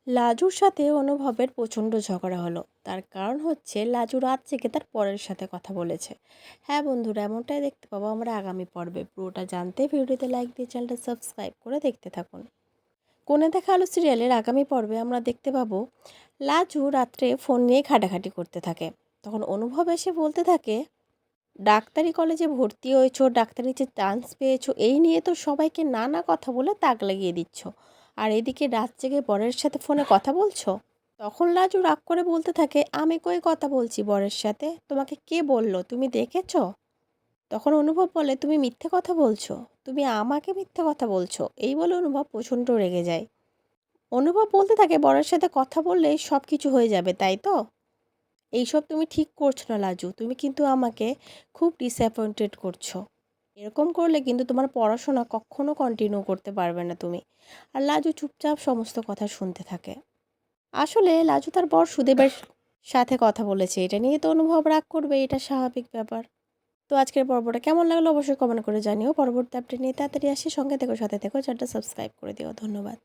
লাজুর সাথে অনুভবের প্রচণ্ড ঝগড়া হলো। তার কারণ হচ্ছে লাজু রাত জেগে তার পরের সাথে কথা বলেছে। হ্যাঁ বন্ধুরা, এমনটাই দেখতে পাবো আমরা আগামী পর্বে। পুরোটা জানতে ভিডিওতে লাইক দিয়ে চ্যানেলটা সাবস্ক্রাইব করে দেখতে থাকুন। কোণে দেখা আলো সিরিয়ালের আগামী পর্বে আমরা দেখতে পাবো লাজু রাত্রে ফোন নিয়ে ঘাটাঘাটি করতে থাকে। তখন অনুভব এসে বলতে থাকে, ডাক্তারি কলেজে ভর্তি হয়েছো, ডাক্তারিতে চান্স পেয়েছো, এই নিয়ে তো সবাইকে নানা কথা বলে তাক লাগিয়ে দিচ্ছ, আর এদিকে রাত জেগে বরের সাথে ফোনে কথা বলছো। তখন লাজু রাগ করে বলতে থাকে, আমি কই কথা বলছি বরের সাথে, তোমাকে কে বললো, তুমি দেখেছো? তখন অনুভব বলে, তুমি মিথ্যে কথা বলছো, তুমি আমাকে মিথ্যে কথা বলছো। এই বলে অনুভব প্রচণ্ড রেগে যায়। অনুভব বলতে থাকে, বরের সাথে কথা বললে সব কিছু হয়ে যাবে, তাই তো? এইসব তুমি ঠিক করছো না লাজু, তুমি কিন্তু আমাকে খুব ডিসঅ্যাপয়েন্টেড করছো। এরকম করলে কিন্তু তোমার পড়াশোনা কখনো কন্টিনিউ করতে পারবে না তুমি। আর লাজু চুপচাপ সমস্ত কথা শুনতে থাকে। আসলে লাজু তার বর সুদেবের সাথে কথা বলেছে, এটা নিয়ে তো অনুভব রাগ করবে, এটা স্বাভাবিক ব্যাপার। তো আজকের পর্বটা কেমন লাগলো অবশ্যই কমেন্ট করে জানিও। পরবর্তী আপডেট নিয়ে তাড়াতাড়ি আসি, সঙ্গে থেকো, সাথে থেকো, চ্যানেলটা সাবস্ক্রাইব করে দিও। ধন্যবাদ।